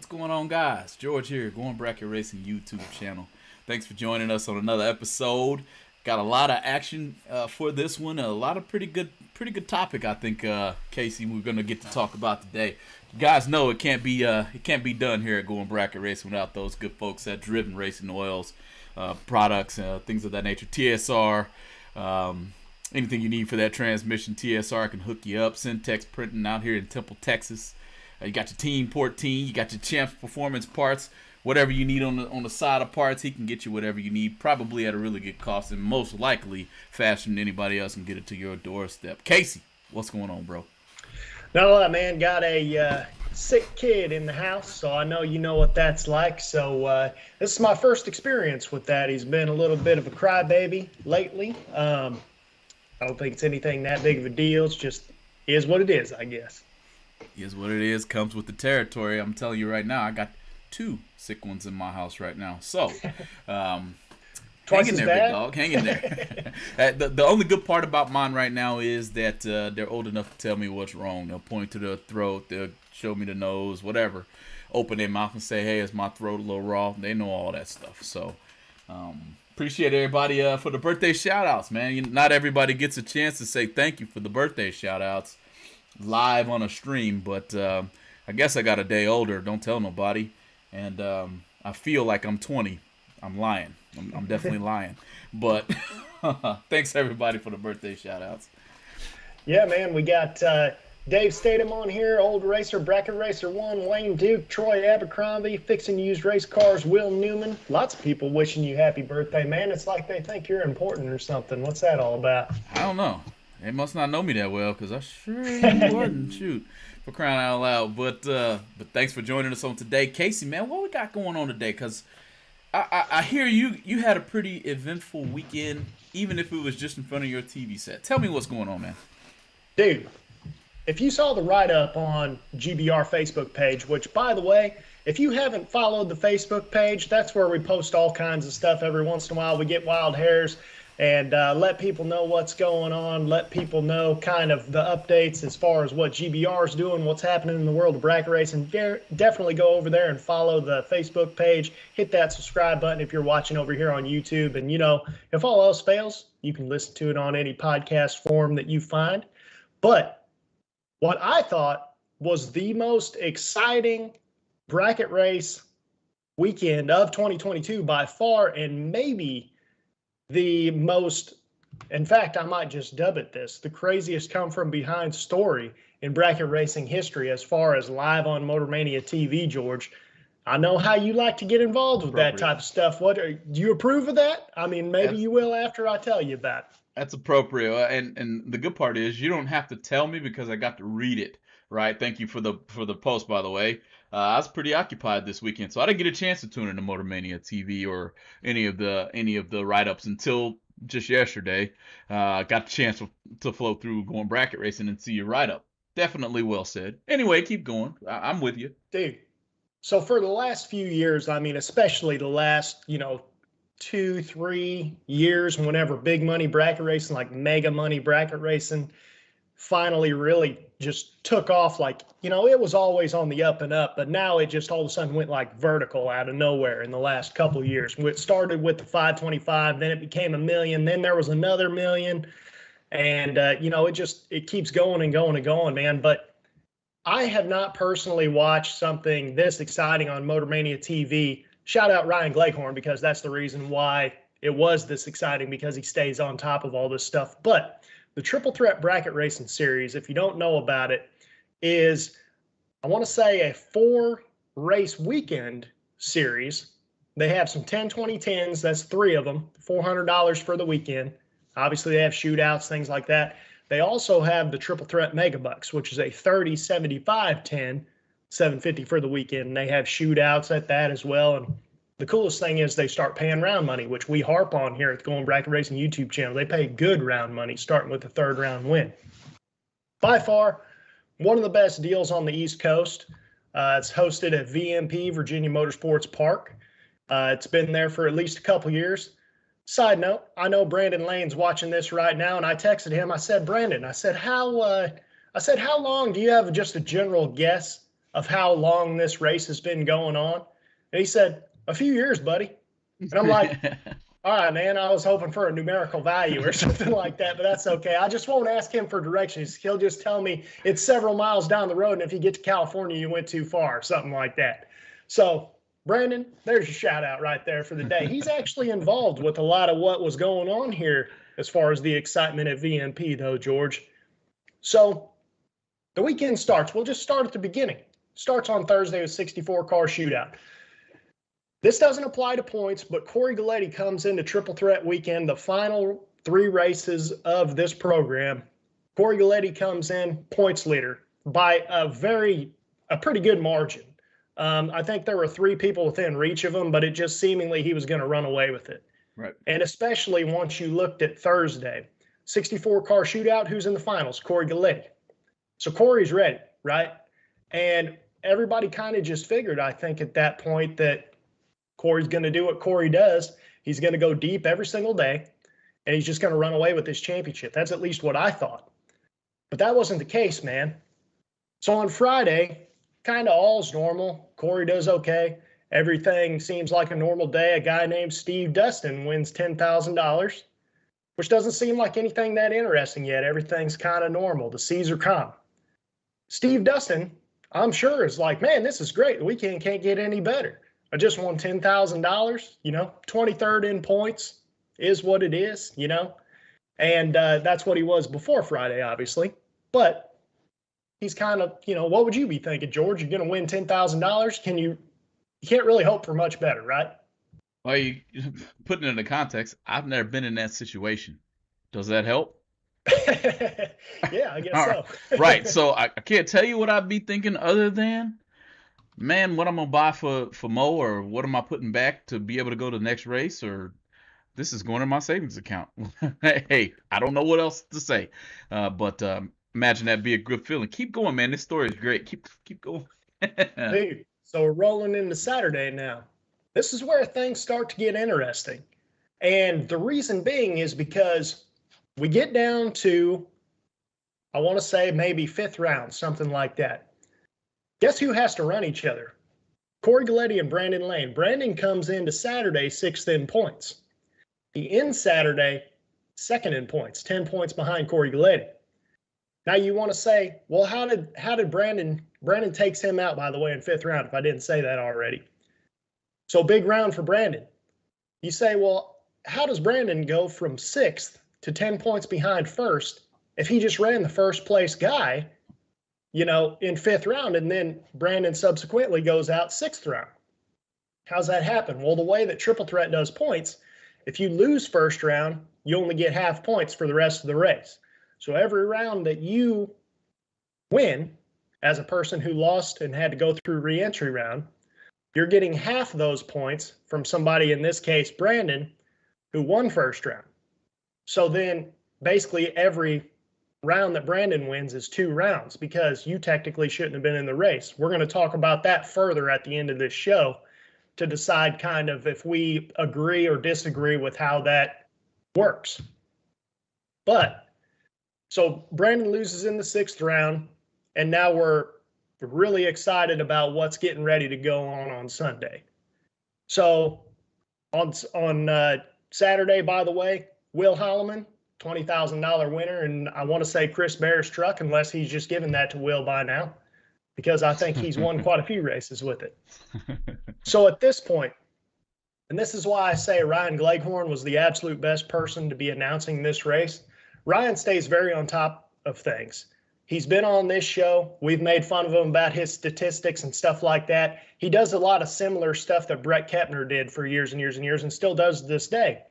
What's going on, guys? George here, Going Bracket Racing YouTube channel. Thanks for joining us on another episode. Got a lot of action for this one. A lot of pretty good topic. I think, Casey, we're gonna get to talk about today. You guys know it can't be done here at Going Bracket Racing without those good folks at Driven Racing Oils, products, things of that nature. TSR. Anything you need for that transmission, TSR can hook you up. Syntex Printing out here in Temple, Texas. You got your Team Port Team. You got your Champs Performance parts. Whatever you need on the side of parts, he can get you whatever you need, probably at a really good cost, and most likely faster than anybody else can get it to your doorstep. Casey, what's going on, bro? Not a lot, man. Got a sick kid in the house, so I know you know what that's like. So this is my first experience with that. He's been a little bit of a crybaby lately. I don't think it's anything that big of a deal. It's just is what it is, I guess. Is what it is. Comes with the territory. I'm telling you right now, I got 2 sick ones in my house right now. So, hang in there, big dog. Hang in there. The only good part about mine right now is that they're old enough to tell me what's wrong. They'll point to their throat. They'll show me the nose, whatever. Open their mouth and say, hey, is my throat a little raw? They know all that stuff. So, appreciate everybody for the birthday shout-outs, man. Not everybody gets a chance to say thank you for the birthday shout-outs live on a stream, but I guess I got a day older. Don't tell nobody. And I feel like I'm 20. I'm lying. I'm definitely lying. But thanks, everybody, for the birthday shout-outs. Yeah, man. We got Dave Statham on here, Old Racer, Bracket Racer 1, Wayne Duke, Troy Abercrombie, Fixing Used Race Cars, Will Newman. Lots of people wishing you happy birthday, man. It's like they think you're important or something. What's that all about? I don't know. They must not know me that well, because I sure ain't important. Shoot, for crying out loud. But thanks for joining us on today. Casey, man, what we got going on today? Because I hear you had a pretty eventful weekend, even if it was just in front of your TV set. Tell me what's going on, man. Dude, if you saw the write-up on GBR Facebook page, which, by the way, if you haven't followed the Facebook page, that's where we post all kinds of stuff. Every once in a while we get wild hairs and let people know what's going on, let people know kind of the updates as far as what GBR is doing, what's happening in the world of bracket racing. Definitely go over there and follow the Facebook page. Hit that subscribe button if you're watching over here on YouTube. And, if all else fails, you can listen to it on any podcast form that you find. But what I thought was the most exciting bracket race weekend of 2022 by far, and maybe the most, in fact, I might just dub it this, the craziest come from behind story in bracket racing history as far as live on Motor Mania TV, George. I know how you like to get involved with that type of stuff. Do you approve of that? I mean, maybe you will after I tell you about it. That's appropriate. And the good part is you don't have to tell me because I got to read it, right? Thank you for the post, by the way. I was pretty occupied this weekend, so I didn't get a chance to tune into Motor Mania TV or any of the write-ups until just yesterday. Got the chance to flow through Going Bracket Racing and see your write-up. Definitely well said. Anyway, keep going. I'm with you. Dude, so for the last few years, I mean, especially the last, 2-3 years, whenever big money bracket racing, like mega money bracket racing, finally really just took off, like, it was always on the up and up, but now it just all of a sudden went like vertical out of nowhere in the last couple of years. It started with the 525, then it became $1 million, then there was another $1 million, and it keeps going and going and going, man. But I have not personally watched something this exciting on Motor Mania TV. Shout out Ryan Gleghorn, because that's the reason why it was this exciting, because he stays on top of all this stuff. But the Triple Threat Bracket Racing Series, if you don't know about it, is, I want to say, a 4-race weekend series. They have some 10-20-10s. That's 3 of them, $400 for the weekend. Obviously, they have shootouts, things like that. They also have the Triple Threat Megabucks, which is a 30-75-10, $750 for the weekend. And they have shootouts at that as well. And the coolest thing is they start paying round money, which we harp on here at the Going Bracket Racing YouTube channel. They pay good round money, starting with the 3rd round win. By far, one of the best deals on the East Coast. It's hosted at VMP, Virginia Motorsports Park. It's been there for at least a couple years. Side note, I know Brandon Lane's watching this right now, and I texted him. I said, Brandon, how long do you have just a general guess of how long this race has bin going on. And he said, a few years, buddy. And I'm like, all right, man, I was hoping for a numerical value or something like that, but that's okay. I just won't ask him for directions. He'll just tell me it's several miles down the road, and if you get to California, you went too far, something like that. So, Brandon, there's your shout out right there for the day. He's actually involved with a lot of what was going on here as far as the excitement at VMP, though, George. So, the weekend starts. We'll just start at the beginning. Starts on Thursday with 64-car shootout. This doesn't apply to points, but Corey Galetti comes into Triple Threat Weekend, the final 3 races of this program. Corey Galetti comes in points leader by a pretty good margin. I think there were 3 people within reach of him, but it just seemingly he was going to run away with it. Right. And especially once you looked at Thursday, 64-car shootout, who's in the finals? Corey Galetti. So Corey's ready, right? And everybody kind of just figured, I think, at that point that Corey's going to do what Corey does. He's going to go deep every single day, and he's just going to run away with this championship. That's at least what I thought. But that wasn't the case, man. So on Friday, kind of all's normal. Corey does okay. Everything seems like a normal day. A guy named Steve Dustin wins $10,000, which doesn't seem like anything that interesting yet. Everything's kind of normal. The C's are calm. Steve Dustin, I'm sure, is like, man, this is great. The weekend can't get any better. I just won $10,000, 23rd in points is what it is, and that's what he was before Friday, obviously. But he's kind of, what would you be thinking, George? You're going to win $10,000. You can't really hope for much better, right? Well, you putting it into context, I've never been in that situation. Does that help? Yeah, I guess so. Right. So I can't tell you what I'd be thinking other than, man, what I'm going to buy for Mo, or what am I putting back to be able to go to the next race, or this is going in my savings account. Hey, I don't know what else to say. But imagine that'd be a good feeling. Keep going, man. This story is great. Keep going. Dude, so we're rolling into Saturday now. This is where things start to get interesting. And the reason being is because we get down to, I want to say maybe 5th round, something like that. Guess who has to run each other? Corey Galetti and Brandon Lane. Brandon comes into Saturday 6th in points. He ends Saturday 2nd in points, 10 points behind Corey Galetti. Now you want to say, well, how did Brandon takes him out, by the way, in 5th round, if I didn't say that already. So big round for Brandon. You say, well, how does Brandon go from 6th to 10 points behind 1st if he just ran the first place guy, in 5th round, and then Brandon subsequently goes out 6th round? How's that happen? Well, the way that Triple Threat does points, if you lose 1st round, you only get half points for the rest of the race. So every round that you win as a person who lost and had to go through re-entry round, you're getting half those points from somebody, in this case, Brandon, who won 1st round. So then basically every round that Brandon wins is 2 rounds, because you technically shouldn't have been in the race. We're going to talk about that further at the end of this show to decide kind of if we agree or disagree with how that works. But so Brandon loses in the 6th round, and now we're really excited about what's getting ready to go on Sunday. So on Saturday, by the way, Will Holloman, $20,000 winner, and I want to say Chris Bear's truck, unless he's just given that to Will by now, because I think he's won quite a few races with it. So at this point, and this is why I say Ryan Gleghorn was the absolute best person to be announcing this race. Ryan stays very on top of things. He's been on this show. We've made fun of him about his statistics and stuff like that. He does a lot of similar stuff that Brett Kepner did for years and years and years, and still does to this day.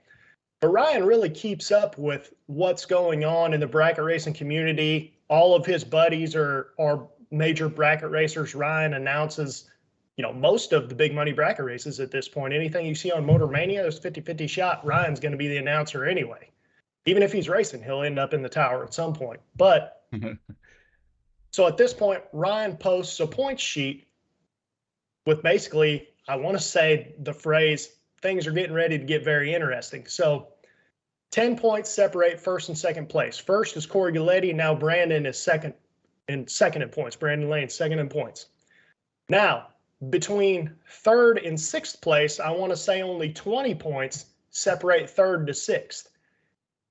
But Ryan really keeps up with what's going on in the bracket racing community. All of his buddies are major bracket racers. Ryan announces, most of the big money bracket races at this point. Anything you see on Motor Mania, there's 50-50 shot. Ryan's going to be the announcer anyway. Even if he's racing, he'll end up in the tower at some point. But so at this point, Ryan posts a points sheet with basically, I want to say the phrase, things are getting ready to get very interesting. So 10 points separate 1st and 2nd place. 1st is Corey Galetti. Now Brandon is second in points. Brandon Lane, 2nd in points. Now, between third and sixth place, I want to say only 20 points separate third to sixth.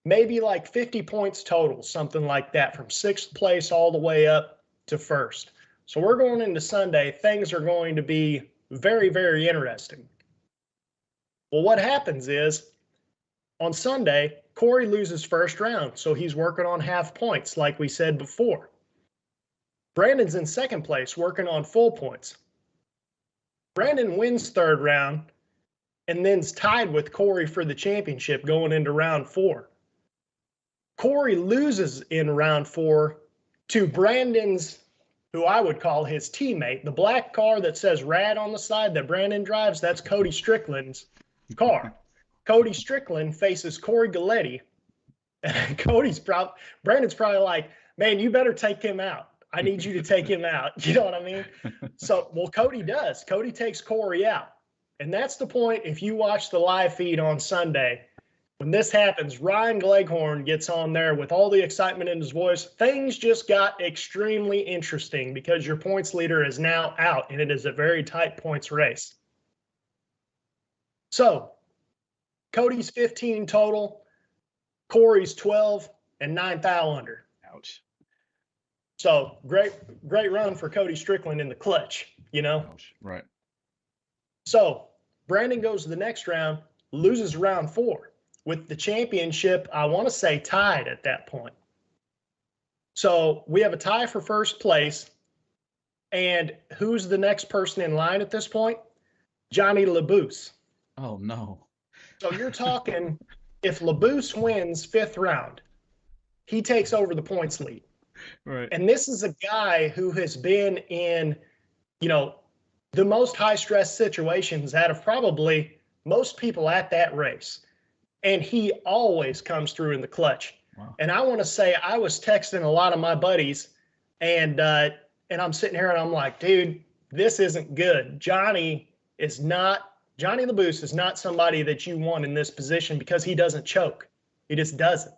Maybe like 50 points total, something like that, from sixth place all the way up to first. So we're going into Sunday. Things are going to be very, very interesting. Well, what happens is on Sunday, Corey loses first round, so he's working on half points, like we said before. Brandon's in second place, working on full points. Brandon wins third round and then's tied with Corey for the championship going into round 4. Corey loses in round 4 to Brandon's, who I would call his teammate. The black car that says Rad on the side that Brandon drives, that's Cody Strickland's car. Cody Strickland faces Corey Galetti. And Brandon's probably like, man, you better take him out. I need you to take him out. You know what I mean? So, well, Cody does. Cody takes Corey out. And that's the point. If you watch the live feed on Sunday, when this happens, Ryan Gleghorn gets on there with all the excitement in his voice. Things just got extremely interesting because your points leader is now out, and it is a very tight points race. So, Cody's 15 total, Corey's 12, and 9th out under. Ouch. So, great run for Cody Strickland in the clutch, you know? Ouch. Right. So, Brandon goes to the next round, loses round 4. With the championship, I want to say tied at that point. So we have a tie for first place. And who's the next person in line at this point? Johnny Laboose. Oh, no. So you're talking, if Laboose wins 5th round, he takes over the points lead. Right. And this is a guy who has been in, you know, the most high-stress situations out of probably most people at that race. And he always comes through in the clutch. Wow. And I want to say I was texting a lot of my buddies, and I'm sitting here and I'm like, dude, this isn't good. Johnny Laboose is not somebody that you want in this position because he doesn't choke. He just doesn't.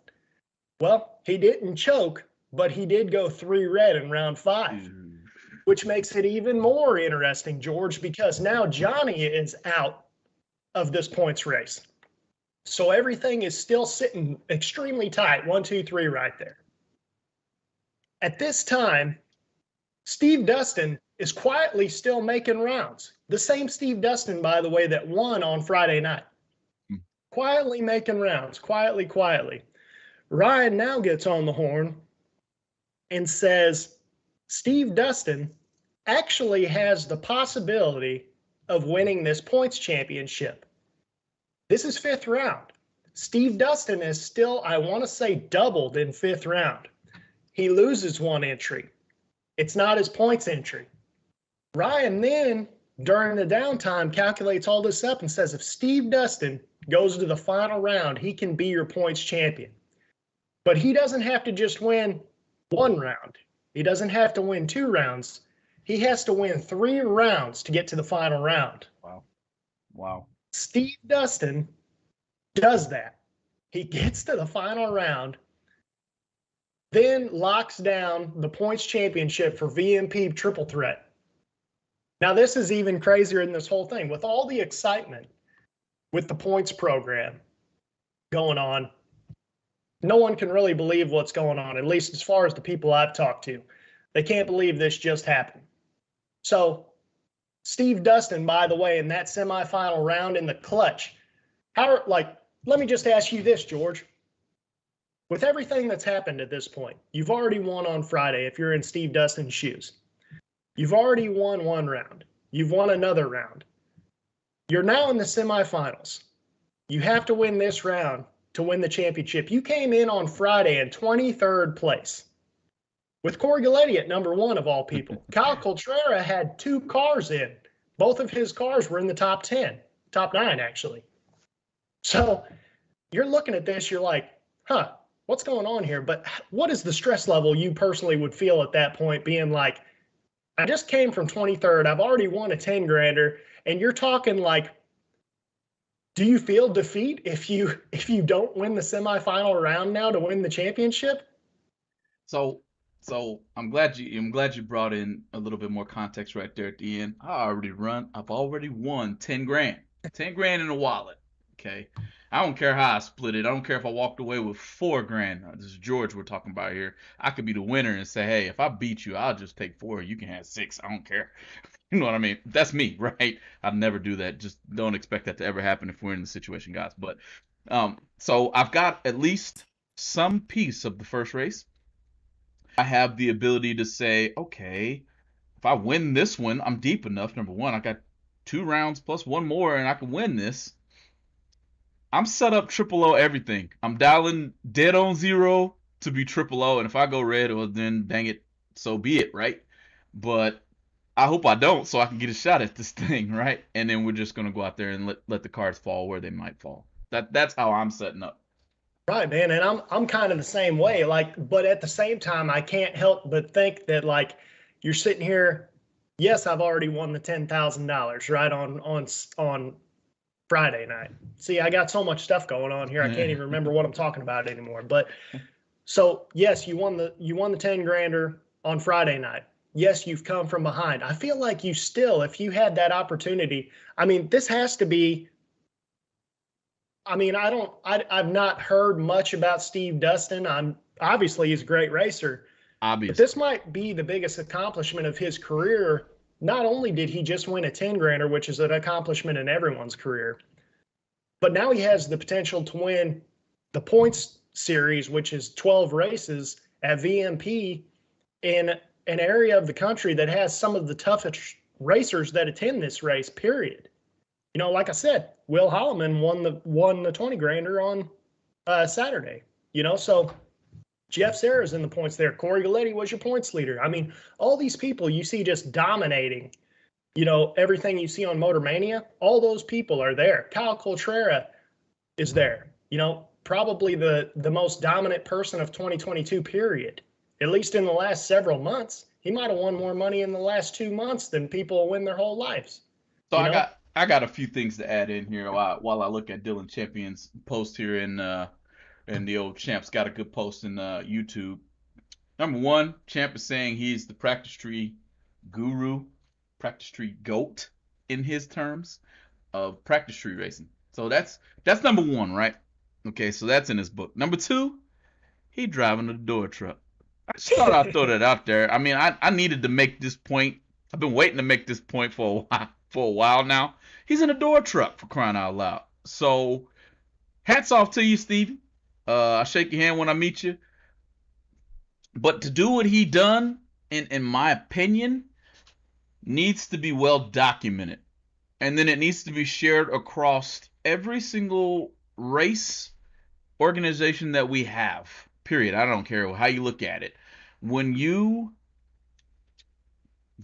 Well, he didn't choke, but he did go 3 red in round 5, which makes it even more interesting, George, because now Johnny is out of this points race. So everything is still sitting extremely tight. 1, 2, 3 right there. At this time, Steve Dustin is quietly still making rounds. The same Steve Dustin, by the way, that won on Friday night. Quietly making rounds, quietly. Ryan now gets on the horn and says, Steve Dustin actually has the possibility of winning this points championship. This is 5th round. Steve Dustin is still, I want to say, doubled in 5th round. He loses 1 entry. It's not his points entry. Ryan then, during the downtime, calculates all this up and says, if Steve Dustin goes to the final round, he can be your points champion. But he doesn't have to just win 1 round. He doesn't have to win 2 rounds. He has to win 3 rounds to get to the final round. Wow. Steve Dustin does that. He gets to the final round, then locks down the points championship for VMP triple threat. Now, this is even crazier than this whole thing. With all the excitement with the points program going on, no one can really believe what's going on, at least as far as the people I've talked to. They can't believe this just happened. So, Steve Dustin, by the way, in that semifinal round in the clutch, let me just ask you this, George. With everything that's happened at this point, you've already won on Friday if you're in Steve Dustin's shoes. You've already won 1 round. You've won another round. You're now in the semifinals. You have to win this round to win the championship. You came in on Friday in 23rd place with Corey Galetti at number 1 of all people. Kyle Coltrera had 2 cars in. Both of his cars were in the top 10, top 9, actually. So you're looking at this, you're like, what's going on here? But what is the stress level you personally would feel at that point, being like, I just came from 23rd, I've already won a 10-grander, and you're talking like, do you feel defeat if you don't win the semifinal round now to win the championship? So So I'm glad you brought in a little bit more context right there at the end. I've already won 10 grand. 10 grand in a wallet. Okay. I don't care how I split it. I don't care if I walked away with 4 grand. This is George we're talking about here. I could be the winner and say, hey, if I beat you, I'll just take 4. You can have 6. I don't care. You know what I mean? That's me, right? I'd never do that. Just don't expect that to ever happen if we're in the situation, guys. But so I've got at least some piece of the first race. I have the ability to say, okay, if I win this one, I'm deep enough. Number one, I got 2 rounds plus one more, and I can win this. I'm set up triple O everything. I'm dialing dead on zero to be triple O, and if I go red, well then dang it, so be it, right? But I hope I don't, so I can get a shot at this thing, right? And then we're just gonna go out there and let the cards fall where they might fall. That's how I'm setting up. Right, man, and I'm kind of the same way. Like, but at the same time, I can't help but think that like you're sitting here. Yes, I've already won the $10,000 right on Friday night. See, I got so much stuff going on here. I can't even remember what I'm talking about anymore. But so yes, you won the 10 grander on Friday night. Yes, you've come from behind. I feel like you still, if you had that opportunity, I mean, this has to be. I mean, I've not heard much about Steve Dustin. Obviously he's a great racer. Obviously. But this might be the biggest accomplishment of his career. Not only did he just win a 10 grander, which is an accomplishment in everyone's career, but now he has the potential to win the points series, which is 12 races at VMP in an area of the country that has some of the toughest racers that attend this race, period. You know, like I said, Will Holloman won the 20 grander on Saturday. You know, so Jeff Serra's in the points there. Corey Galetti was your points leader. I mean, all these people you see just dominating, you know, everything you see on Motor Mania, all those people are there. Kyle Coltrera is there. You know, probably the most dominant person of 2022, period. At least in the last several months. He might have won more money in the last 2 months than people win their whole lives. So I got a few things to add in here while I look at Dylan Champion's post here in the old Champ's got a good post in YouTube. Number one, Champ is saying he's the practice tree guru, practice tree goat in his terms of practice tree racing. So that's number one, right? Okay, so that's in his book. Number two, he driving a door truck. I just thought I'd throw that out there. I mean, I needed to make this point. I've been waiting to make this point for a while now. He's in a door truck, for crying out loud. So, hats off to you, Stevie. I shake your hand when I meet you. But to do what he done, in my opinion, needs to be well documented. And then it needs to be shared across every single race organization that we have. Period. I don't care how you look at it. When you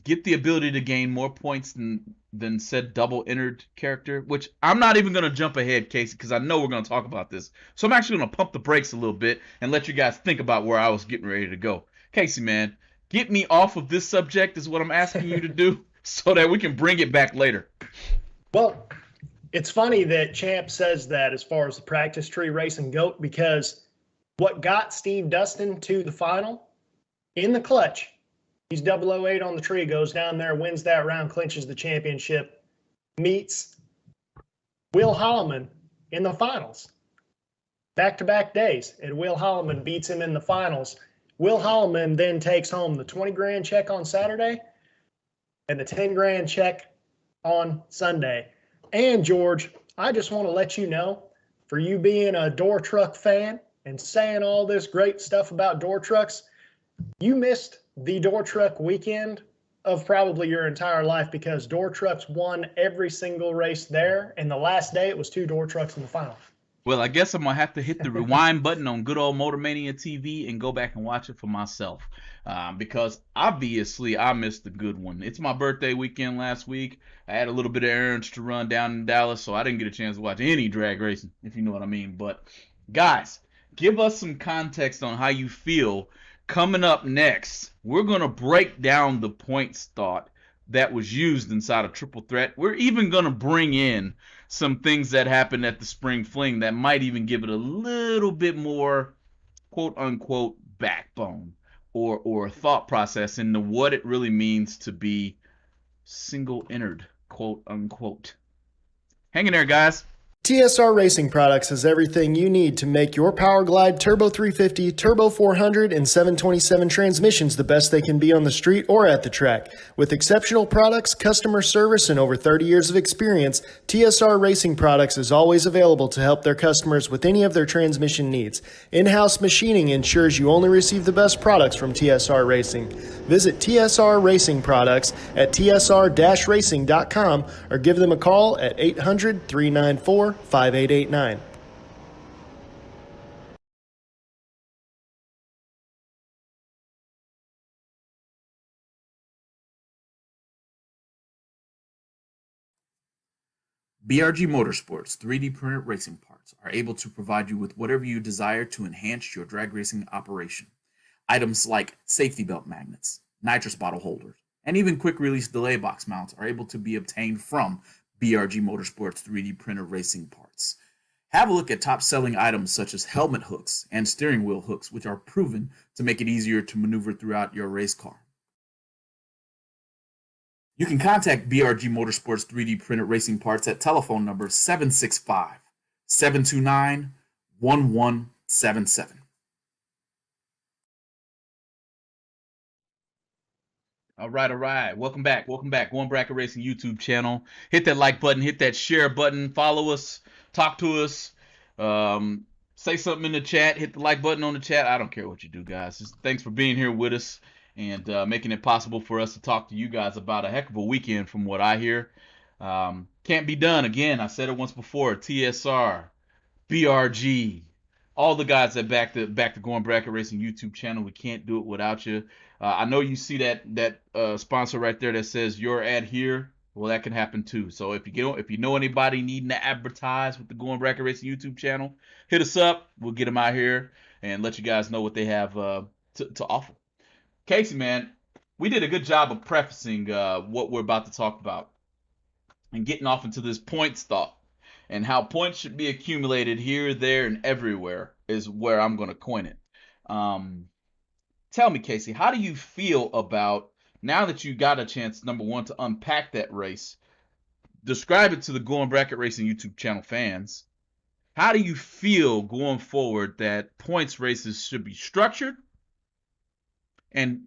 get the ability to gain more points than said double entered character, which I'm not even going to jump ahead, Casey, because I know we're going to talk about this. So I'm actually going to pump the brakes a little bit and let you guys think about where I was getting ready to go. Casey, man, get me off of this subject is what I'm asking you to do so that we can bring it back later. Well, it's funny that Champ says that as far as the practice tree racing goat, because what got Steve Dustin to the final in the clutch, he's 008 on the tree, goes down there, wins that round, clinches the championship, meets Will Holloman in the finals. Back-to-back days, and Will Holloman beats him in the finals. Will Holloman then takes home the 20 grand check on Saturday and the 10 grand check on Sunday. And, George, I just want to let you know, for you being a door truck fan and saying all this great stuff about door trucks, you missed the door truck weekend of probably your entire life, because door trucks won every single race there, and the last day it was 2 door trucks in the final. Well, I guess I'm going to have to hit the rewind button on good old Motor Mania TV and go back and watch it for myself, because obviously I missed the good one. It's my birthday weekend last week. I had a little bit of errands to run down in Dallas, so I didn't get a chance to watch any drag racing, if you know what I mean. But guys, give us some context on how you feel. Coming up next, we're going to break down the points thought that was used inside of Triple Threat. We're even going to bring in some things that happened at the Spring Fling that might even give it a little bit more quote-unquote backbone or or thought process into what it really means to be single entered, quote unquote. Hang in there, guys. TSR Racing Products has everything you need to make your Power Glide Turbo 350, Turbo 400, and 727 transmissions the best they can be on the street or at the track. With exceptional products, customer service, and over 30 years of experience, TSR Racing Products is always available to help their customers with any of their transmission needs. In-house machining ensures you only receive the best products from TSR Racing. Visit TSR Racing Products at tsr-racing.com or give them a call at 800-394-5889. BRG Motorsports 3D printed racing parts are able to provide you with whatever you desire to enhance your drag racing operation. Items like safety belt magnets, nitrous bottle holders, and even quick release delay box mounts are able to be obtained from BRG Motorsports 3D printed racing parts. Have a look at top-selling items such as helmet hooks and steering wheel hooks, which are proven to make it easier to maneuver throughout your race car. You can contact BRG Motorsports 3D printed racing parts at telephone number 765-729-1177. All right. Welcome back. Going Bracket Racing YouTube channel. Hit that like button, hit that share button, follow us, talk to us, say something in the chat, hit the like button on the chat. I don't care what you do, guys. Just thanks for being here with us and making it possible for us to talk to you guys about a heck of a weekend from what I hear. Can't be done. Again, I said it once before, TSR, BRG, all the guys that back the Going Bracket Racing YouTube channel. We can't do it without you. I know you see that sponsor right there that says your ad here. Well, that can happen too. So if you know anybody needing to advertise with the Going Bracket Racing YouTube channel, hit us up. We'll get them out here and let you guys know what they have to offer. Casey, man, we did a good job of prefacing what we're about to talk about and getting off into this points thought. And how points should be accumulated here, there, and everywhere is where I'm going to coin it. Tell me, Casey, how do you feel about, now that you got a chance, number one, to unpack that race, describe it to the Going Bracket Racing YouTube channel fans. How do you feel going forward that points races should be structured and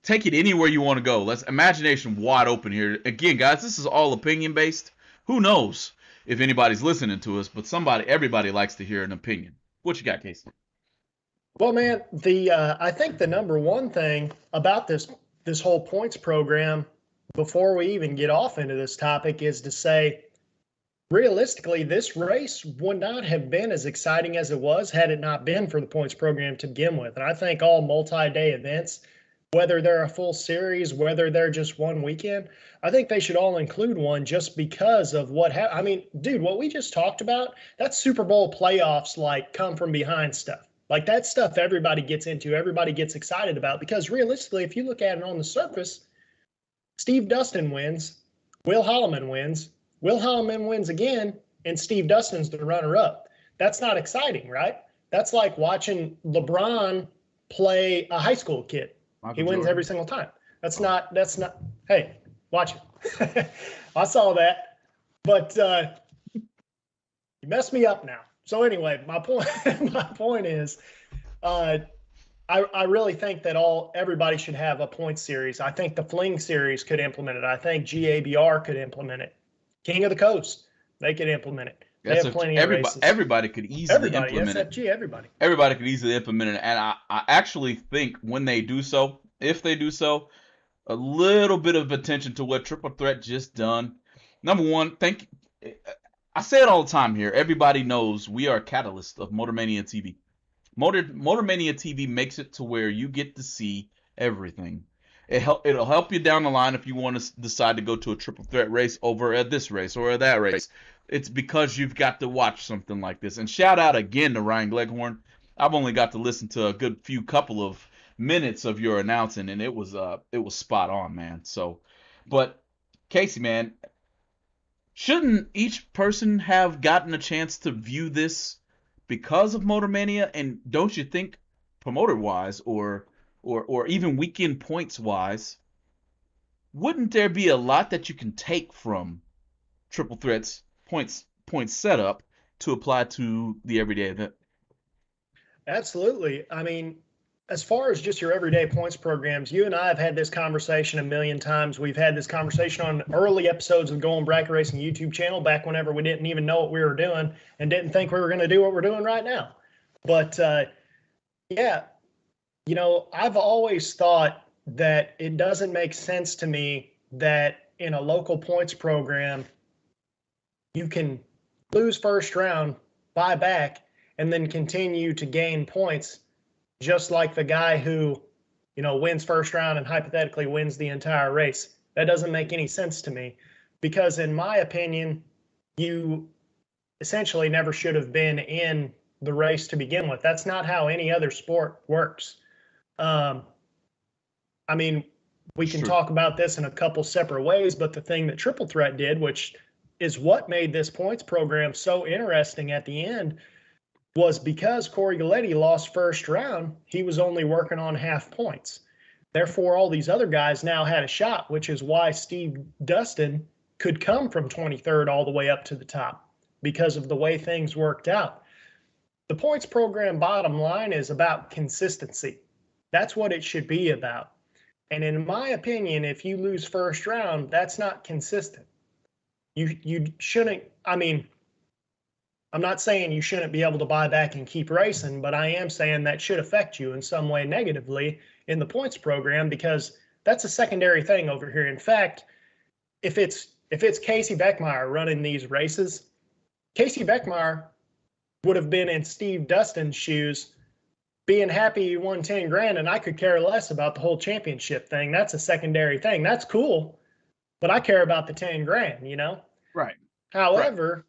take it anywhere you want to go? Let's imagination wide open here. Again, guys, this is all opinion based. Who knows if anybody's listening to us, but everybody likes to hear an opinion. What you got, Casey? Well, man, I think the number one thing about this whole points program, before we even get off into this topic, is to say, realistically, this race would not have been as exciting as it was had it not been for the points program to begin with. And I think all multi-day events, whether they're a full series, whether they're just one weekend, I think they should all include one just because of what happened. I mean, dude, what we just talked about, that's Super Bowl playoffs, like come from behind stuff. Like that stuff everybody gets into, everybody gets excited about, because realistically, if you look at it on the surface, Steve Dustin wins, Will Holloman wins, Will Holloman wins again, and Steve Dustin's the runner-up. That's not exciting, right? That's like watching LeBron play a high school kid. He wins every single time. That's not, hey, watch it. I saw that, but you messed me up now. So anyway, my point is, I really think that everybody should have a point series. I think the Fling series could implement it. I think GABR could implement it. King of the Coast, they could implement it. They have plenty of races. Everybody could easily implement it. SFG, everybody. Everybody could easily implement it. And I actually think when they do so, if they do so, a little bit of attention to what Triple Threat just done. Number one, I say it all the time here. Everybody knows we are a catalyst of Motor Mania TV. Motor Mania TV makes it to where you get to see everything. It'll help you down the line if you want to decide to go to a Triple Threat race over at this race or at that race. It's because you've got to watch something like this. And shout out again to Ryan Gleghorn. I've only got to listen to a good couple of minutes of your announcing, and it was spot on, man. So, but Casey, man, shouldn't each person have gotten a chance to view this because of Motor Mania? And don't you think, promoter-wise or or even weekend points wise, wouldn't there be a lot that you can take from triple threats points setup to apply to the everyday event? Absolutely. I mean, as far as just your everyday points programs, you and I have had this conversation a million times. We've had this conversation on early episodes of Going Bracket Racing YouTube channel back whenever we didn't even know what we were doing and didn't think we were going to do what we're doing right now. But yeah, I've always thought that it doesn't make sense to me that in a local points program, you can lose first round, buy back, and then continue to gain points, just like the guy who, wins first round and hypothetically wins the entire race. That doesn't make any sense to me, because in my opinion, you essentially never should have been in the race to begin with. That's not how any other sport works. I mean, we can talk about this in a couple separate ways, but the thing that Triple Threat did, which is what made this points program so interesting at the end, was because Corey Galetti lost first round, he was only working on half points. Therefore, all these other guys now had a shot, which is why Steve Dustin could come from 23rd all the way up to the top, because of the way things worked out. The points program bottom line is about consistency. That's what it should be about. And in my opinion, if you lose first round, that's not consistent. You shouldn't, I mean, I'm not saying you shouldn't be able to buy back and keep racing, but I am saying that should affect you in some way negatively in the points program, because that's a secondary thing over here. In fact, if it's Casey Beckmeyer running these races, Casey Beckmeyer would have been in Steve Dustin's shoes, being happy he won 10 grand, and I could care less about the whole championship thing. That's a secondary thing. That's cool, but I care about the 10 grand, Right. However,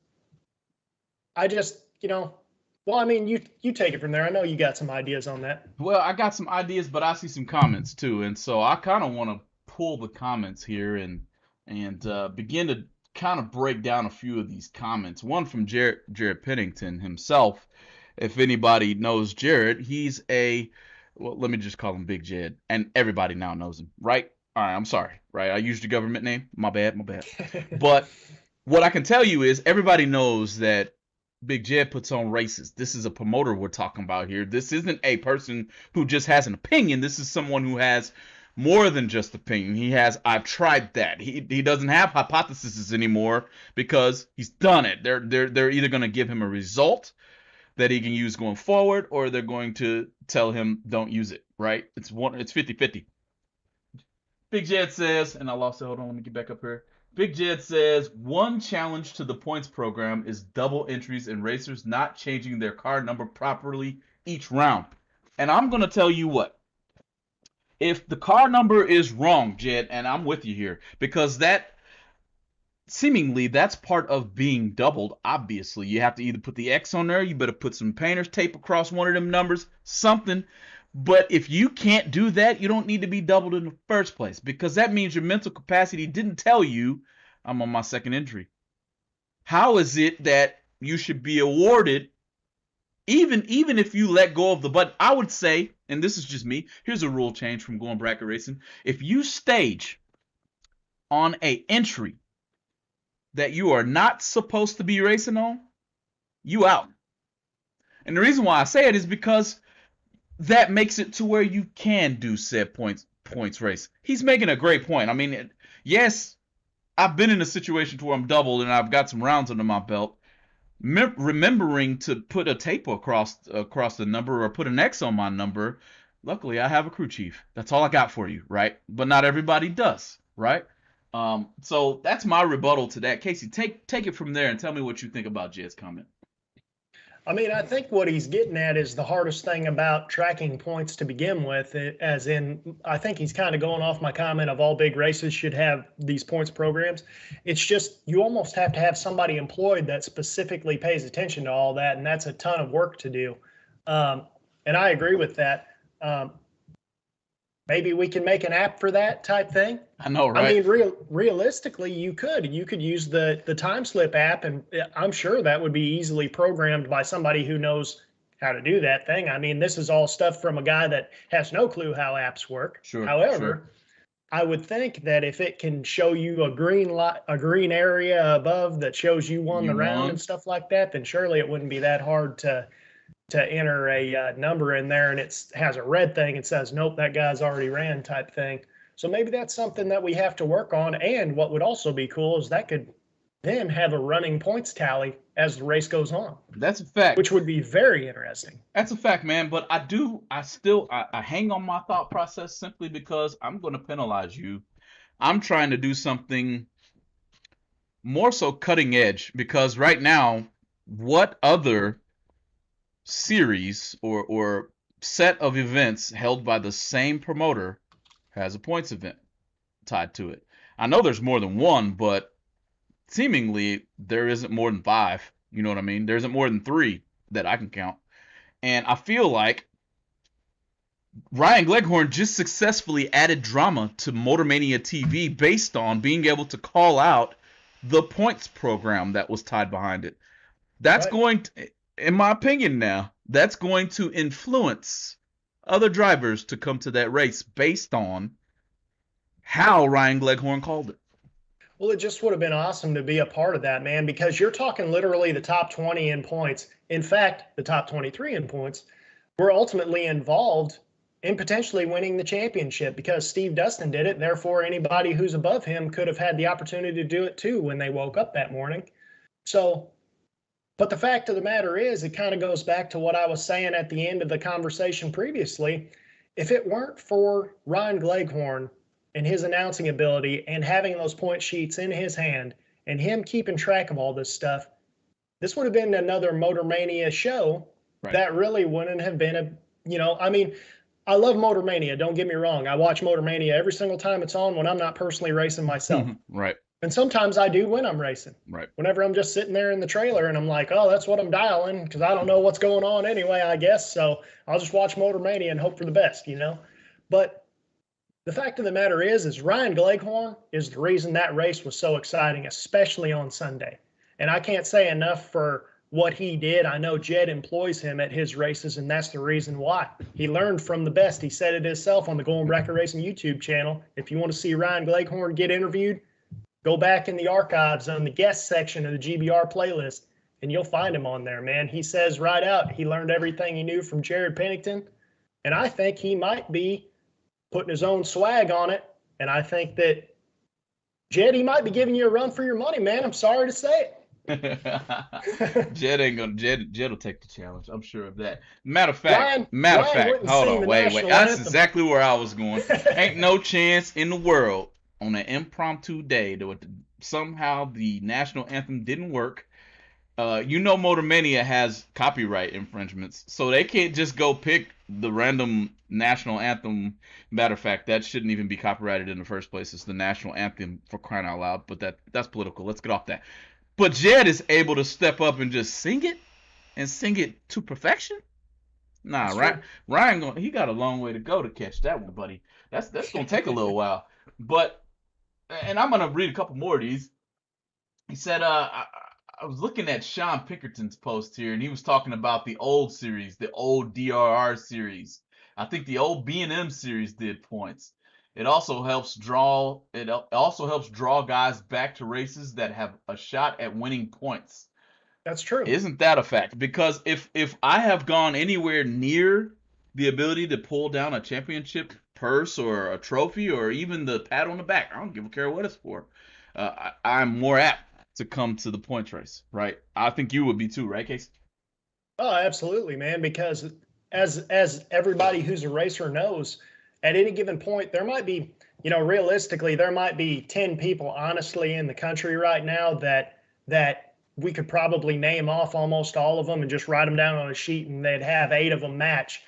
I just, well, I mean, you take it from there. I know you got some ideas on that. Well, I got some ideas, but I see some comments too, and so I kind of want to pull the comments here and begin to kind of break down a few of these comments. One from Jared Pennington himself. If anybody knows Jared, he's well, let me just call him Big Jed, and everybody now knows him, right? All right, I'm sorry, right? I used the government name. My bad. But what I can tell you is everybody knows that Big Jed puts on races. This is a promoter we're talking about here. This isn't a person who just has an opinion. This is someone who has more than just opinion. He has, I've tried that. He doesn't have hypotheses anymore because he's done it. They're either going to give him a result that he can use going forward, or they're going to tell him don't use it, right? It's 50-50. Big Jed says, and I lost it. Hold on, let me get back up here. Big Jed says, one challenge to the points program is double entries and racers not changing their car number properly each round. And I'm going to tell you what. If the car number is wrong, Jed, and I'm with you here, because seemingly that's part of being doubled, obviously. You have to either put the X on there, you better put some painter's tape across one of them numbers, something. But if you can't do that, you don't need to be doubled in the first place, because that means your mental capacity didn't tell you, I'm on my second entry. How is it that you should be awarded, even if you let go of the button? I would say, and this is just me, here's a rule change from Going Bracket Racing. If you stage on a entry that you are not supposed to be racing on, you out. And the reason why I say it is because that makes it to where you can do said points race. He's making a great point. I mean, yes, I've been in a situation to where I'm doubled and I've got some rounds under my belt. Remembering to put a tape across the number or put an X on my number. Luckily, I have a crew chief. That's all I got for you, right? But not everybody does, right? So that's my rebuttal to that. Casey, take it from there and tell me what you think about Jed's comment. I mean, I think what he's getting at is the hardest thing about tracking points to begin with, as in, I think he's kind of going off my comment of all big races should have these points programs. It's just, you almost have to have somebody employed that specifically pays attention to all that, and that's a ton of work to do. And I agree with that. Maybe we can make an app for that type thing. I know, right? I mean, realistically, you could use the time slip app, and I'm sure that would be easily programmed by somebody who knows how to do that thing. I mean, this is all stuff from a guy that has no clue how apps work. Sure. However, I would think that if it can show you a green area above that shows you won the round and stuff like that, then surely it wouldn't be that hard to enter a number in there, and it has a red thing. It says, nope, that guy's already ran type thing. So maybe that's something that we have to work on. And what would also be cool is that could then have a running points tally as the race goes on. That's a fact. Which would be very interesting. That's a fact, man. But I hang on my thought process simply because I'm going to penalize you. I'm trying to do something more so cutting edge, because right now, what other series or set of events held by the same promoter has a points event tied to it? I know there's more than one, but seemingly there isn't more than 5. You know what I mean? There isn't more than 3 that I can count. And I feel like Ryan Gleghorn just successfully added drama to Motormania TV based on being able to call out the points program that was tied behind it. That's going to, in my opinion now, that's going to influence other drivers to come to that race based on how Ryan Gleghorn called it. Well, it just would have been awesome to be a part of that, man, because you're talking literally the top 20 in points. In fact, the top 23 in points were ultimately involved in potentially winning the championship because Steve Dustin did it. Therefore, anybody who's above him could have had the opportunity to do it too when they woke up that morning. So, but the fact of the matter is, it kind of goes back to what I was saying at the end of the conversation previously. If it weren't for Ryan Gleghorn and his announcing ability and having those point sheets in his hand and him keeping track of all this stuff, this would have been another Motormania show that really wouldn't have been I mean, I love Motormania. Don't get me wrong. I watch Motormania every single time it's on when I'm not personally racing myself. Right. And sometimes I do when I'm racing. Right. Whenever I'm just sitting there in the trailer and I'm like, oh, that's what I'm dialing because I don't know what's going on anyway, I guess. So I'll just watch Motormania and hope for the best, But the fact of the matter is Ryan Gleghorn is the reason that race was so exciting, especially on Sunday. And I can't say enough for what he did. I know Jed employs him at his races, and that's the reason why. He learned from the best. He said it himself on the Golden Bracket Racing YouTube channel. If you want to see Ryan Gleghorn get interviewed, go back in the archives on the guest section of the GBR playlist, and you'll find him on there, man. He says right out he learned everything he knew from Jared Pennington, and I think he might be putting his own swag on it. And I think that Jed, he might be giving you a run for your money, man. I'm sorry to say it. Jed will take the challenge. I'm sure of that. Matter of fact, hold on, wait. That's exactly where I was going. Ain't no chance in the world on an impromptu day that somehow the national anthem didn't work. Motormania has copyright infringements, so they can't just go pick the random national anthem. Matter of fact, that shouldn't even be copyrighted in the first place. It's the national anthem, for crying out loud, but that's political. Let's get off that. But Jed is able to step up and just sing it, and sing it to perfection. Nah, Ryan, he got a long way to go to catch that one, buddy. That's gonna take a little while. But, and I'm gonna read a couple more of these. He said, I was looking at Sean Pinkerton's post here, and he was talking about the old series, the old DRR series. I think the old B&M series did points. It also helps draw guys back to races that have a shot at winning points. That's true. Isn't that a fact? Because if I have gone anywhere near the ability to pull down a championship purse or a trophy or even the pat on the back, I don't care what it's for. I'm more apt to come to the points race, right? I think you would be too, right, Case? Oh, absolutely, man. Because as everybody who's a racer knows, at any given point, there might be, realistically, there might be 10 people, honestly, in the country right now that we could probably name off almost all of them and just write them down on a sheet, and they'd have 8 of them match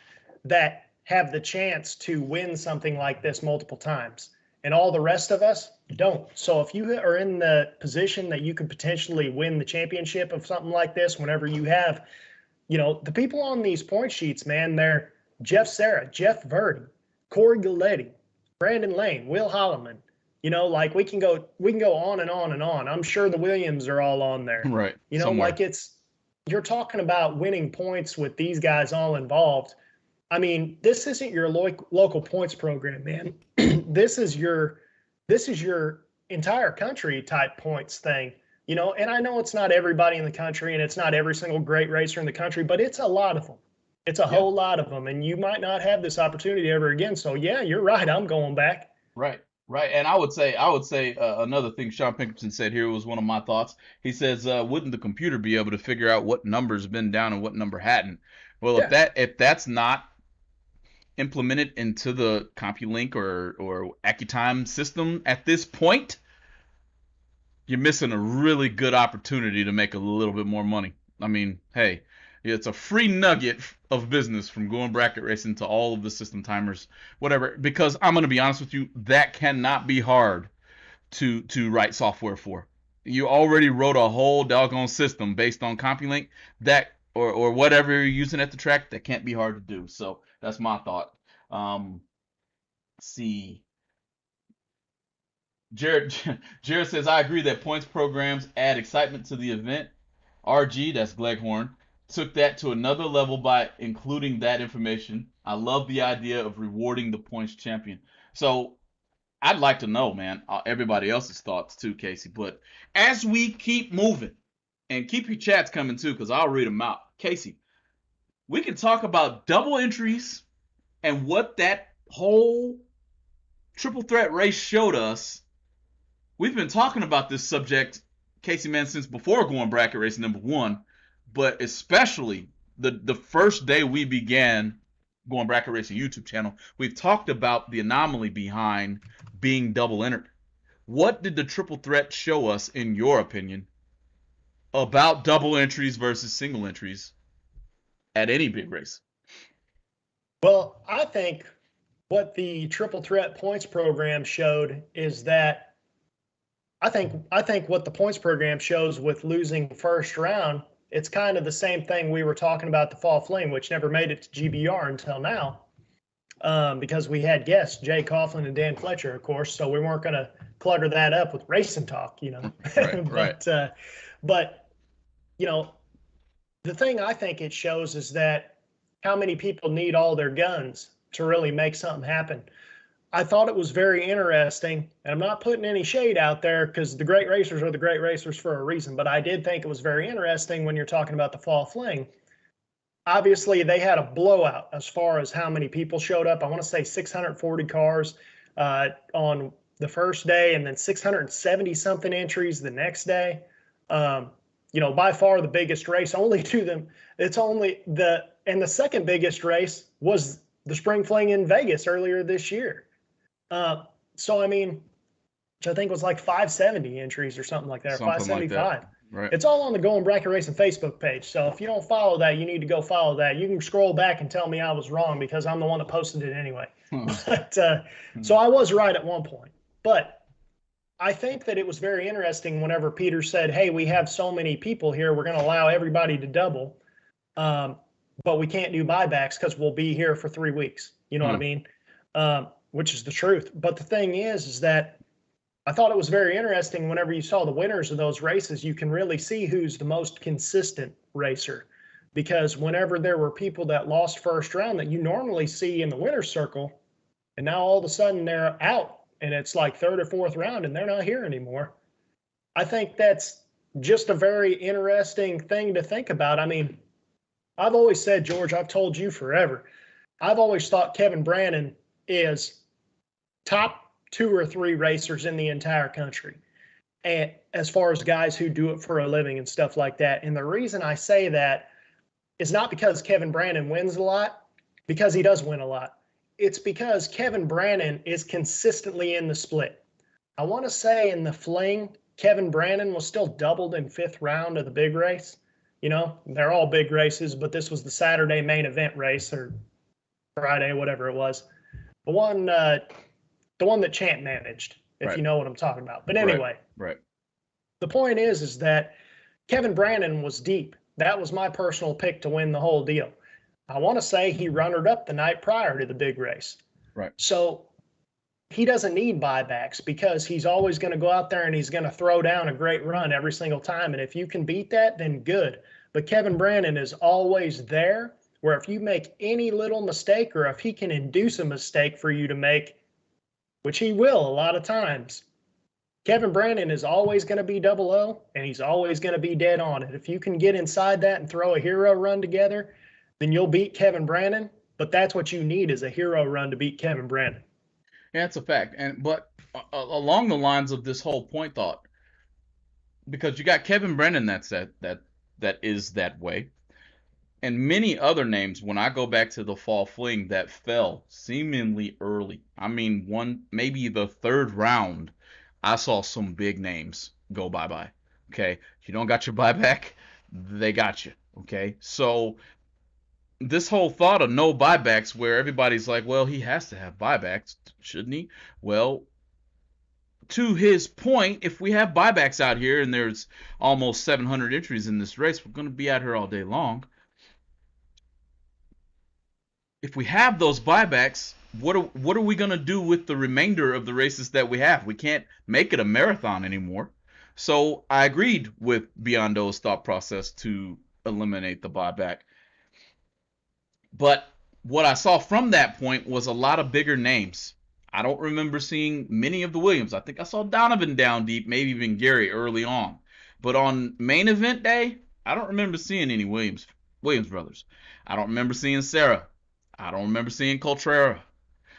that have the chance to win something like this multiple times. And all the rest of us don't. So if you are in the position that you could potentially win the championship of something like this, whenever you have, the people on these point sheets, man, they're Jeff Serra, Jeff Verdi, Corey Galetti, Brandon Lane, Will Holloman. We can go on and on and on. I'm sure the Williams are all on there. Right. Somewhere. you're talking about winning points with these guys all involved. I mean, this isn't your local points program, man. this is your entire country type points thing, you know. And I know it's not everybody in the country, and it's not every single great racer in the country, but it's a lot of them. It's a whole lot of them, and you might not have this opportunity ever again. So yeah, you're right. I'm going back. Right, right. And I would say another thing Sean Pinkerton said here was one of my thoughts. He says, wouldn't the computer be able to figure out what number's been down and what number hadn't? Well, Yeah. if that's not implemented into the CompuLink or AccuTime system at this point, you're missing a really good opportunity to make a little bit more money. I mean, hey, it's a free nugget of business from going bracket racing to all of the system timers, whatever. Because I'm gonna be honest with you, that cannot be hard to write software for. You already wrote a whole doggone system based on CompuLink that or whatever you're using at the track. That can't be hard to do. So that's my thought. Let's see. Jared Jared says, I agree that points programs add excitement to the event. RG, that's Gleghorn, took that to another level by including that information. I love the idea of rewarding the points champion. So I'd like to know, man, everybody else's thoughts too, Casey. But as we keep moving, and keep your chats coming too, because I'll read them out. Casey, we can talk about double entries and what that whole triple threat race showed us. We've been talking about this subject, Casey, man, since before going bracket race #1, but especially the first day we began going bracket racing YouTube channel, we've talked about the anomaly behind being double entered. What did the triple threat show us, in your opinion, about double entries versus single entries at any big race? Well, I think what the triple threat points program showed is that I think what the points program shows with losing first round, it's kind of the same thing we were talking about the Fall Fling, which never made it to GBR until now, because we had guests, Jay Coughlin and Dan Fletcher, of course, so we weren't going to clutter that up with racing talk, you know. Right. But you know, the thing I think it shows is that how many people need all their guns to really make something happen. I thought it was very interesting, and I'm not putting any shade out there because the great racers are the great racers for a reason, but I did think it was very interesting when you're talking about the Fall Fling. Obviously, they had a blowout as far as how many people showed up. I want to say 640 cars on the first day, and then 670 something entries the next day. You know, by far the biggest race. Only to them, it's only the second biggest race was the Spring Fling in Vegas earlier this year. So I mean, which I think was like 570 entries or something like that, or 575. Like that. Right. It's all on the Going Bracket Racing Facebook page. So if you don't follow that, you need to go follow that. You can scroll back and tell me I was wrong because I'm the one that posted it anyway. But so I was right at one point. But I think that it was very interesting whenever Peter said, hey, we have so many people here, we're going to allow everybody to double, but we can't do buybacks because we'll be here for 3 weeks. You know what I mean? Which is the truth. But the thing is that I thought it was very interesting whenever you saw the winners of those races, you can really see who's the most consistent racer. Because whenever there were people that lost first round that you normally see in the winner's circle, and now all of a sudden they're out and it's like third or fourth round and they're not here anymore. I think that's just a very interesting thing to think about. I mean, I've always said, George, I've told you forever, I've always thought Kevin Brannon is top 2 or 3 racers in the entire country, and as far as guys who do it for a living and stuff like that. And the reason I say that is not because Kevin Brannon wins a lot, because he does win a lot. It's because Kevin Brannon is consistently in the split. I want to say in the Fling, Kevin Brannon was still doubled in 5th round of the big race. You know, they're all big races, but this was the Saturday main event race, or Friday, whatever it was. The one that Champ managed, if you know what I'm talking about. But anyway, right. The point is that Kevin Brannon was deep. That was my personal pick to win the whole deal. I want to say he runnered up the night prior to the big race. Right. So he doesn't need buybacks because he's always going to go out there and he's going to throw down a great run every single time. And if you can beat that, then good. but Kevin Brandon is always there, where if you make any little mistake or if he can induce a mistake for you to make, which he will a lot of times, Kevin Brandon is always going to be 00, and he's always going to be dead on it. If you can get inside that and throw a hero run together, then you'll beat Kevin Brandon. But that's what you need, is a hero run to beat Kevin Brandon. Yeah, it's a fact. But along the lines of this whole point thought, because you got Kevin Brandon that is that way, and many other names. When I go back to the fall fling that fell seemingly early, I mean maybe the third round, I saw some big names go bye-bye. Okay, if you don't got your buyback, they got you. Okay, so this whole thought of no buybacks, where everybody's like, well, he has to have buybacks, shouldn't he? Well, to his point, if we have buybacks out here and there's almost 700 entries in this race, we're going to be out here all day long. If we have those buybacks, what are we going to do with the remainder of the races that we have? We can't make it a marathon anymore. So I agreed with Biondo's thought process to eliminate the buyback. But what I saw from that point was a lot of bigger names. I don't remember seeing many of the Williams. I think I saw Donovan down deep, maybe even Gary early on. But on main event day, I don't remember seeing any Williams brothers. I don't remember seeing Sarah. I don't remember seeing Coltrera.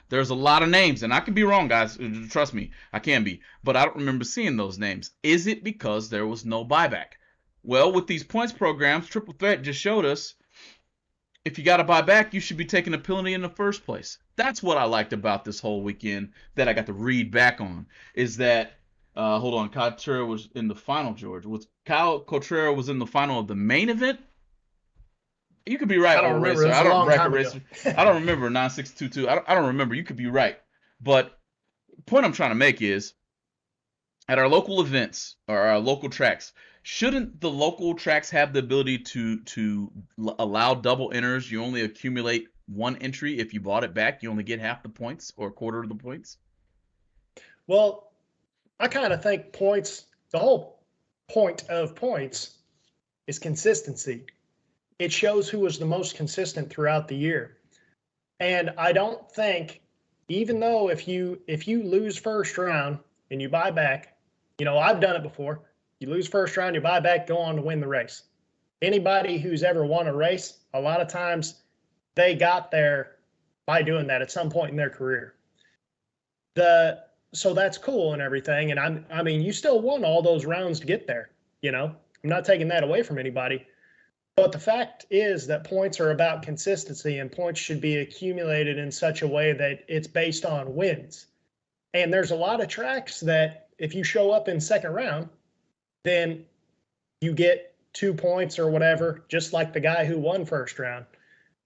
There's a lot of names, and I can be wrong, guys. Trust me, I can be. But I don't remember seeing those names. Is it because there was no buyback? Well, with these points programs, Triple Threat just showed us, if you got to buy back, you should be taking a penalty in the first place. That's what I liked about this whole weekend that I got to read back on, is that, hold on, Coltrera was in the final, George. Kyle Coltrera was in the final of the main event? You could be right. I don't remember. I don't remember 9622. I don't remember. You could be right. But the point I'm trying to make is, at our local events or our local tracks, shouldn't the local tracks have the ability to allow double enters? You only accumulate one entry. If you bought it back, you only get half the points or a quarter of the points. Well, I kind of think points, the whole point of points is consistency. It shows who was the most consistent throughout the year. And I don't think, even though if you lose first round and you buy back, I've done it before. You lose first round, you buy back, go on to win the race. Anybody who's ever won a race, a lot of times they got there by doing that at some point in their career. So that's cool and everything. And I mean, you still won all those rounds to get there. I'm not taking that away from anybody. But the fact is that points are about consistency, and points should be accumulated in such a way that it's based on wins. And there's a lot of tracks that if you show up in second round, then you get 2 points or whatever, just like the guy who won first round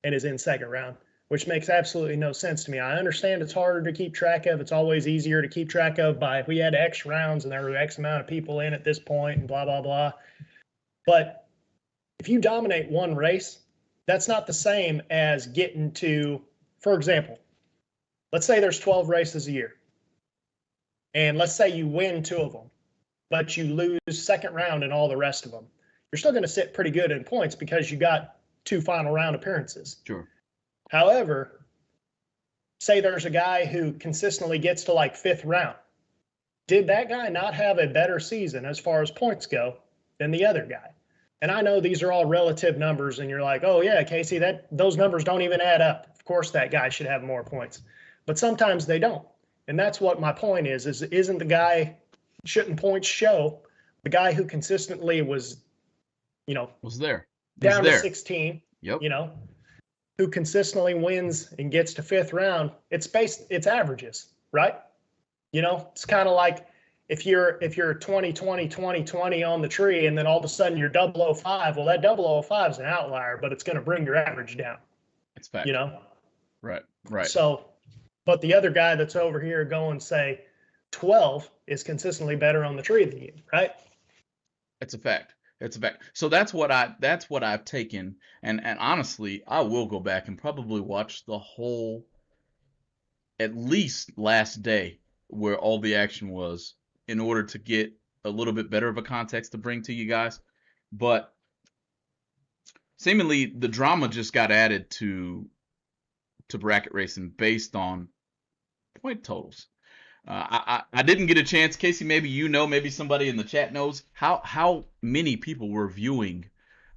and is in second round, which makes absolutely no sense to me. I understand it's harder to keep track of. It's always easier to keep track of by, if we had X rounds and there were X amount of people in at this point and blah, blah, blah. But if you dominate one race, that's not the same as getting to, for example, let's say there's 12 races a year. And let's say you win 2 of them, but you lose second round in all the rest of them. You're still going to sit pretty good in points because you got 2 final round appearances. Sure. However, say there's a guy who consistently gets to like 5th round. Did that guy not have a better season as far as points go than the other guy? And I know these are all relative numbers, and you're like, oh yeah, Casey, those numbers don't even add up. Of course that guy should have more points. But sometimes they don't. And that's what my point is shouldn't points show the guy who consistently was there. Down to 16, yep. Who consistently wins and gets to 5th round, it's averages, right? It's kind of like, if you're 20, 20, 20, 20 on the tree, and then all of a sudden you're 005, well, that 005 is an outlier, but it's going to bring your average down. It's fact. Right. So, but the other guy that's over here going, say, 12 is consistently better on the tree than you, right? It's a fact. So that's what I've taken, and honestly, I will go back and probably watch the whole, at least last day, where all the action was, in order to get a little bit better of a context to bring to you guys. But seemingly the drama just got added to bracket racing based on point totals. I didn't get a chance, Casey. Maybe you know, maybe somebody in the chat knows how many people were viewing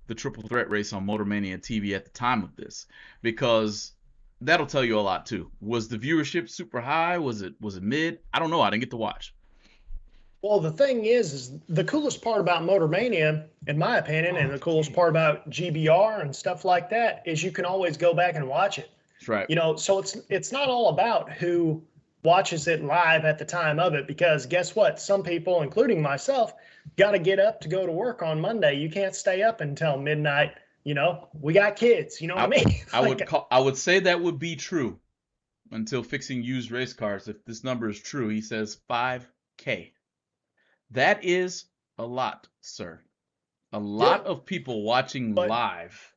the triple threat race on Motor Mania TV at the time of this, because that'll tell you a lot too. Was the viewership super high? Was it mid? I don't know. I didn't get to watch. Well, the thing is the coolest part about Motor Mania, in my opinion, and the coolest part about GBR and stuff like that is you can always go back and watch it. That's right. You know, so it's not all about who watches it live at the time of it, because guess what? Some people, including myself, got to get up to go to work on Monday. You can't stay up until midnight. You know, we got kids. You know what I mean? I would say that would be true until Fixing Used Race Cars. If this number is true, he says 5K. That is a lot, sir. A lot of people watching live.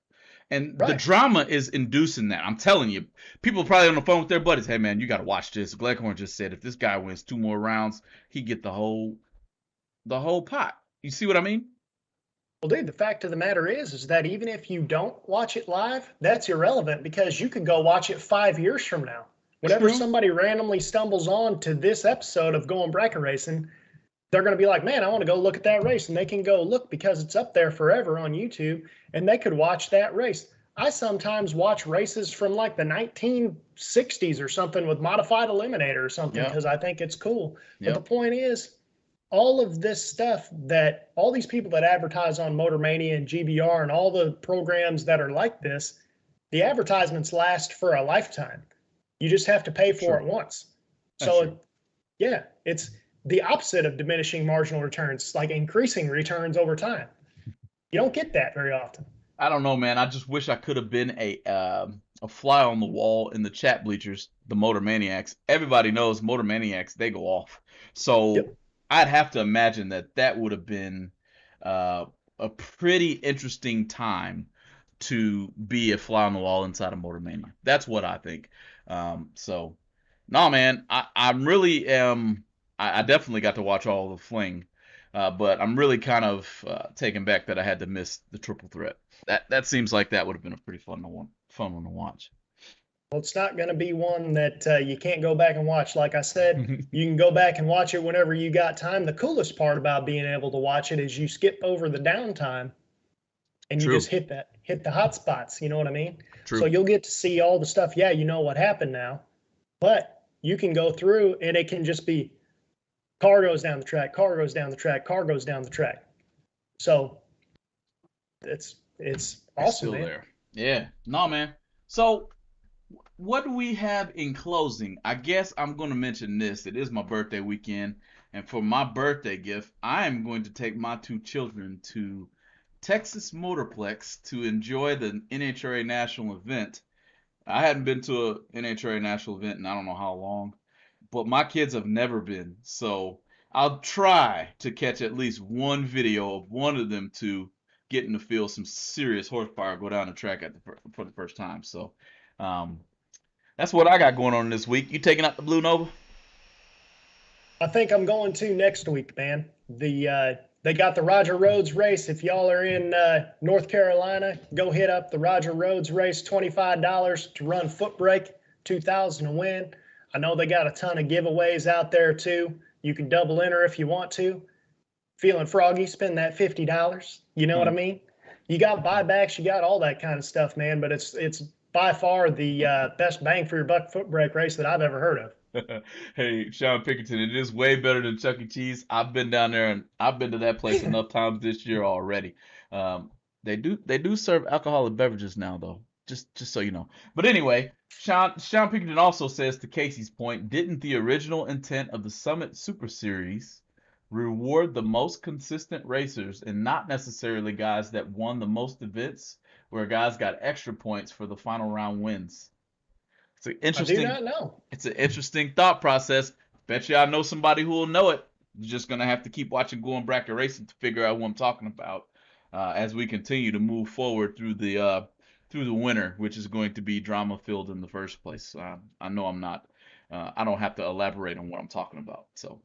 And the drama is inducing that. I'm telling you. People are probably on the phone with their buddies. Hey, man, you got to watch this. Gleghorn just said if this guy wins 2 more rounds, he get the whole pot. You see what I mean? Well, dude, the fact of the matter is that even if you don't watch it live, that's irrelevant, because you can go watch it 5 years from now. Whenever somebody randomly stumbles on to this episode of Going Bracket Racing, they're going to be like, man, I want to go look at that race. And they can go look because it's up there forever on YouTube, and they could watch that race. I sometimes watch races from like the 1960s or something with modified eliminator or something because I think it's cool. But the point is, all of this stuff that all these people that advertise on Motor Mania and GBR and all the programs that are like this, the advertisements last for a lifetime. You just have to pay for it once. So, yeah, it's the opposite of diminishing marginal returns, like increasing returns over time. You don't get that very often. I don't know, man. I just wish I could have been a fly on the wall in the chat bleachers, the Motor Maniacs. Everybody knows Motor Maniacs, they go off. So I'd have to imagine that would have been a pretty interesting time to be a fly on the wall inside of Motor Mania. That's what I think. So, no, man, I really am. I definitely got to watch all the fling, but I'm really kind of taken back that I had to miss the triple threat. That seems like that would have been a pretty fun one to watch. Well, it's not going to be one that you can't go back and watch. Like I said, you can go back and watch it whenever you got time. The coolest part about being able to watch it is you skip over the downtime and you just hit the hot spots. You know what I mean? So you'll get to see all the stuff. Yeah, you know what happened now, but you can go through and it can just be car goes down the track, car goes down the track, car goes down the track. So it's awesome, still man. There. Yeah. No, man. So what do we have in closing? I guess I'm going to mention this. It is my birthday weekend, and for my birthday gift, I am going to take my 2 children to Texas Motorplex to enjoy the NHRA National event. I hadn't been to a NHRA National event in I don't know how long, but my kids have never been, so I'll try to catch at least one video of one of them two getting to feel some serious horsepower go down the track for the first time. So that's what I got going on this week. You taking out the Blue Nova? I think I'm going to next week, man. They got the Roger Rhodes race. If y'all are in North Carolina, go hit up the Roger Rhodes race. $25 to run foot brake, $2,000 to win. I know they got a ton of giveaways out there too. You can double enter if you want to. Feeling froggy, spend that $50. You know what I mean? You got buybacks, you got all that kind of stuff, man. But it's by far the best bang for your buck foot brake race that I've ever heard of. Hey, Sean Pickerton, it is way better than Chuck E. Cheese. I've been down there and I've been to that place enough times this year already. They do serve alcoholic beverages now though. Just so you know. But anyway, Sean Pickerton also says, to Casey's point, didn't the original intent of the Summit Super Series reward the most consistent racers and not necessarily guys that won the most events, where guys got extra points for the final round wins? It's an interesting. I do not know. It's an interesting thought process. Bet you I know somebody who will know it. You're just gonna have to keep watching Going Bracket Racing to figure out what I'm talking about as we continue to move forward through the winter, which is going to be drama filled in the first place. I know I'm not. I don't have to elaborate on what I'm talking about. So.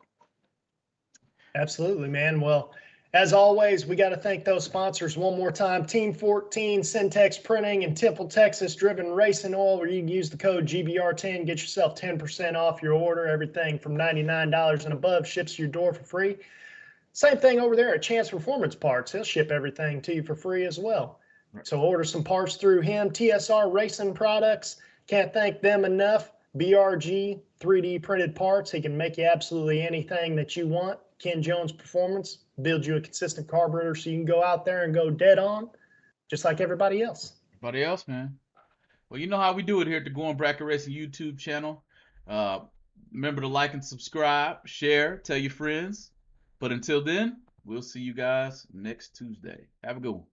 Absolutely, man. Well, As always, we got to thank those sponsors one more time. Team 14, Syntex Printing in Temple, Texas, Driven Racing Oil, where you can use the code GBR10, get yourself 10% off your order. Everything from $99 and above ships to your door for free. Same thing over there at Chance Performance Parts. He'll ship everything to you for free as well. Right. So order some parts through him. TSR Racing Products, can't thank them enough. BRG 3D printed parts. He can make you absolutely anything that you want. Ken Jones Performance, build you a consistent carburetor so you can go out there and go dead on, just like everybody else. Everybody else, man. Well, you know how we do it here at the Going Bracket Racing YouTube channel. Remember to like and subscribe, share, tell your friends. But until then, we'll see you guys next Tuesday. Have a good one.